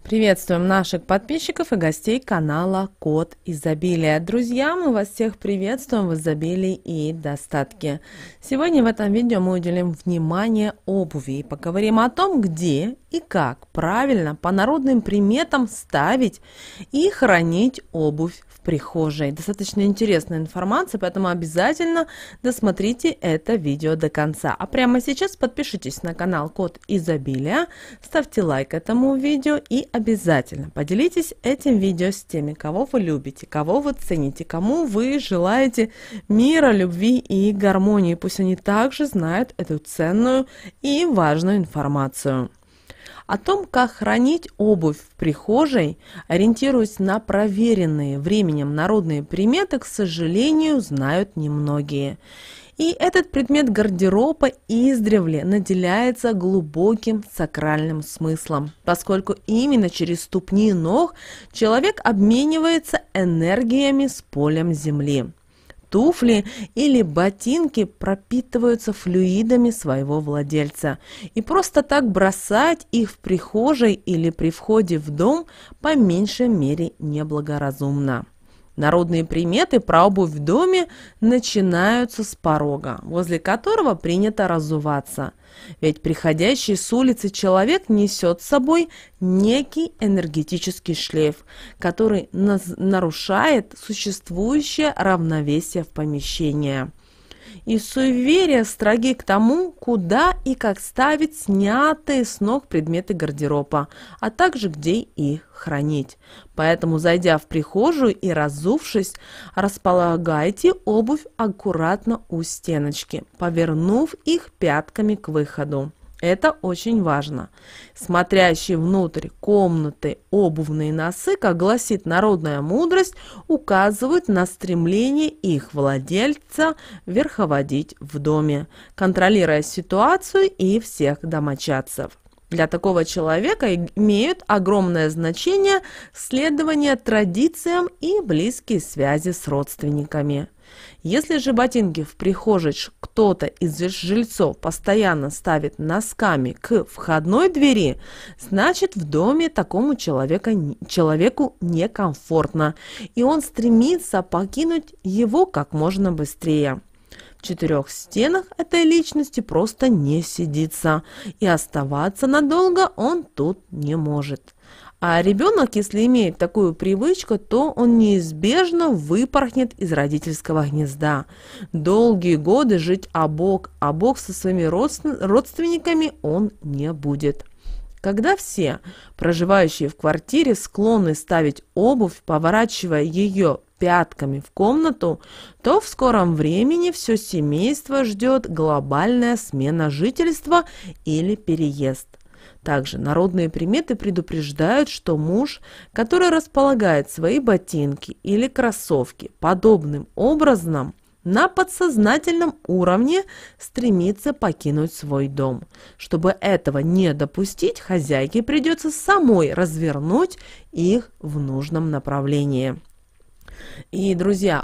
Приветствуем наших подписчиков и гостей канала Код Изобилия. Друзья, мы вас всех приветствуем в изобилии и достатке. Сегодня в этом видео мы уделим внимание обуви и поговорим о том, где и как правильно по народным приметам ставить и хранить обувь в прихожей. Достаточно интересная информация, поэтому обязательно досмотрите это видео до конца. А прямо сейчас подпишитесь на канал Код Изобилия, ставьте лайк этому видео и обязательно поделитесь этим видео с теми, кого вы любите, кого вы цените, кому вы желаете мира, любви и гармонии. Пусть они также знают эту ценную и важную информацию. О том, как хранить обувь в прихожей, ориентируясь на проверенные временем народные приметы, к сожалению, знают немногие. И этот предмет гардероба издревле наделяется глубоким сакральным смыслом, поскольку именно через ступни ног человек обменивается энергиями с полем земли. Туфли или ботинки пропитываются флюидами своего владельца, и просто так бросать их в прихожей или при входе в дом по меньшей мере неблагоразумно. Народные приметы про обувь в доме начинаются с порога, возле которого принято разуваться. Ведь приходящий с улицы человек несет с собой некий энергетический шлейф, который нарушает существующее равновесие в помещении. И суеверия строги к тому, куда и как ставить снятые с ног предметы гардероба, а также где их хранить. Поэтому, зайдя в прихожую и разувшись, располагайте обувь аккуратно у стеночки, повернув их пятками к выходу. Это очень важно. Смотрящие внутрь комнаты обувные носы, как гласит народная мудрость, указывают на стремление их владельца верховодить в доме, контролируя ситуацию и всех домочадцев. Для такого человека имеют огромное значение следование традициям и близкие связи с родственниками. Если же ботинки в прихожей кто-то из жильцов постоянно ставит носками к входной двери, значит в доме такому человеку некомфортно, и он стремится покинуть его как можно быстрее. В четырех стенах этой личности просто не сидится, и оставаться надолго он тут не может. А ребенок, если имеет такую привычку, то он неизбежно выпорхнет из родительского гнезда. Долгие годы жить о бок со своими родственниками он не будет. Когда все, проживающие в квартире, склонны ставить обувь, поворачивая ее пятками в комнату, то в скором времени все семейство ждет глобальная смена жительства или переезд. Также народные приметы предупреждают, что муж, который располагает свои ботинки или кроссовки подобным образом, на подсознательном уровне стремится покинуть свой дом. Чтобы этого не допустить, хозяйке придется самой развернуть их в нужном направлении. И, друзья,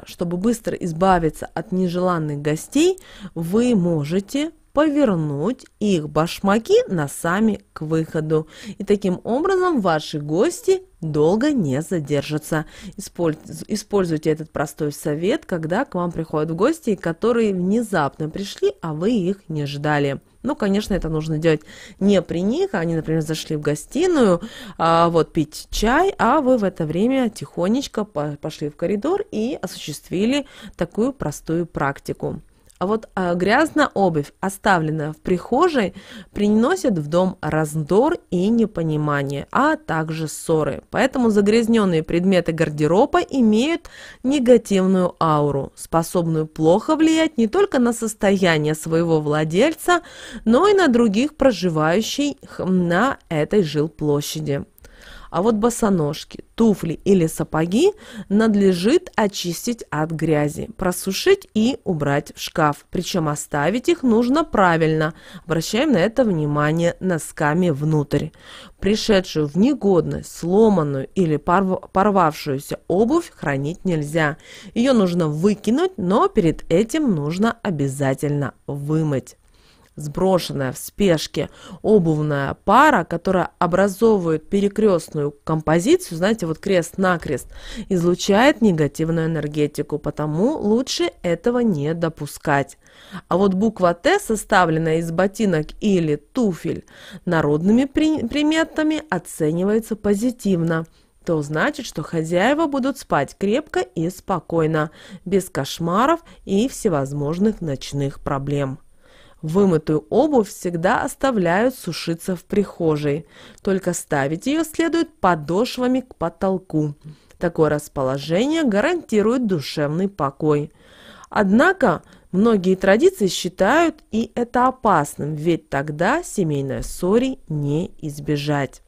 чтобы быстро избавиться от нежеланных гостей, вы можете повернуть их башмаки носами к выходу. И таким образом ваши гости долго не задержатся. Используйте этот простой совет, когда к вам приходят гости, которые внезапно пришли, а вы их не ждали. Ну, конечно, это нужно делать не при них. Они, например, зашли в гостиную, пить чай, а вы в это время тихонечко пошли в коридор и осуществили такую простую практику. А вот грязная обувь, оставленная в прихожей, приносит в дом раздор и непонимание, а также ссоры. Поэтому загрязненные предметы гардероба имеют негативную ауру, способную плохо влиять не только на состояние своего владельца, но и на других проживающих на этой жилплощади. А вот босоножки, туфли или сапоги надлежит очистить от грязи, просушить и убрать в шкаф. Причем оставить их нужно правильно. Обращаем на это внимание носками внутрь. Пришедшую в негодность, сломанную или порвавшуюся обувь хранить нельзя. Ее нужно выкинуть, но перед этим нужно обязательно вымыть. сброшенная в спешке обувная пара, которая образовывает перекрестную композицию, знаете, вот крест-накрест, излучает негативную энергетику, потому лучше этого не допускать. А вот буква Т, составленная из ботинок или туфель, народными приметами оценивается позитивно. То значит, что хозяева будут спать крепко и спокойно, без кошмаров и всевозможных ночных проблем. Вымытую обувь всегда оставляют сушиться в прихожей, только ставить ее следует подошвами к потолку. Такое расположение гарантирует душевный покой. Однако многие традиции считают и это опасным, ведь тогда семейной ссоры не избежать.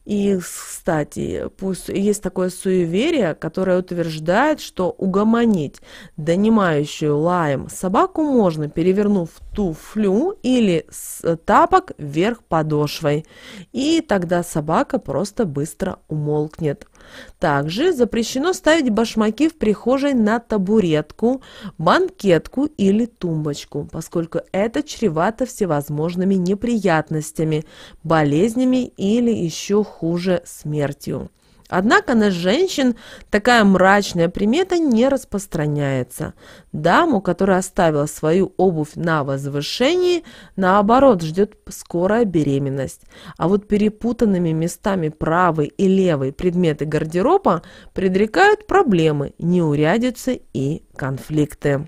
И, кстати, есть такое суеверие, которое утверждает, что угомонить донимающую лаем собаку можно, перевернув туфлю или тапок вверх подошвой, и тогда собака просто быстро умолкнет. Также запрещено ставить башмаки в прихожей на табуретку, банкетку или тумбочку, поскольку это чревато всевозможными неприятностями, болезнями или еще хуже смертью. Однако на женщин такая мрачная примета не распространяется. Даму, которая оставила свою обувь на возвышении, наоборот, ждет скорая беременность. А вот перепутанными местами правый и левый предметы гардероба предрекают проблемы, неурядицы и конфликты.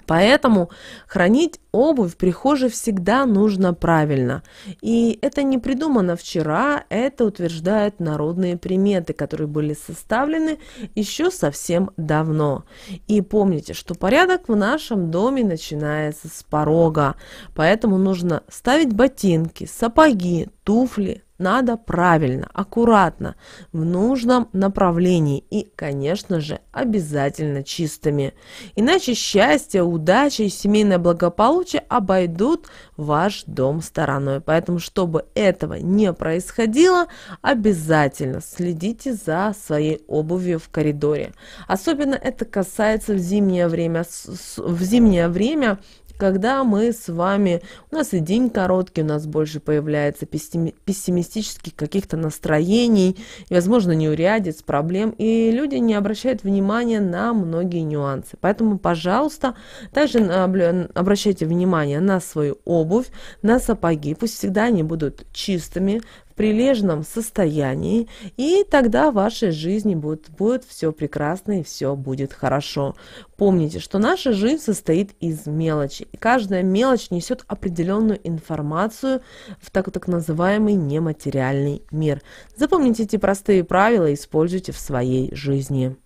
Поэтому хранить обувь в прихожей всегда нужно правильно. И это не придумано вчера, это утверждают народные приметы, которые были составлены еще совсем давно. И помните, что порядок в нашем доме начинается с порога. Поэтому нужно ставить ботинки, сапоги, туфли. Надо правильно, аккуратно, в нужном направлении и, конечно же, обязательно чистыми. Иначе счастье, удача и семейное благополучие обойдут ваш дом стороной. Поэтому, чтобы этого не происходило, обязательно следите за своей обувью в коридоре. Особенно это касается в зимнее время, когда мы с вами, у нас и день короткий, у нас больше появляется пессимистических каких-то настроений, и, возможно, неурядиц, проблем, и люди не обращают внимания на многие нюансы. Поэтому, пожалуйста, также обращайте внимание на свою обувь, на сапоги, пусть всегда они будут чистыми, прилежном состоянии, и тогда в вашей жизни будет все прекрасно и все будет хорошо. Помните, что наша жизнь состоит из мелочи, и каждая мелочь несет определенную информацию в так называемый нематериальный мир. Запомните эти простые правила и используйте в своей жизни.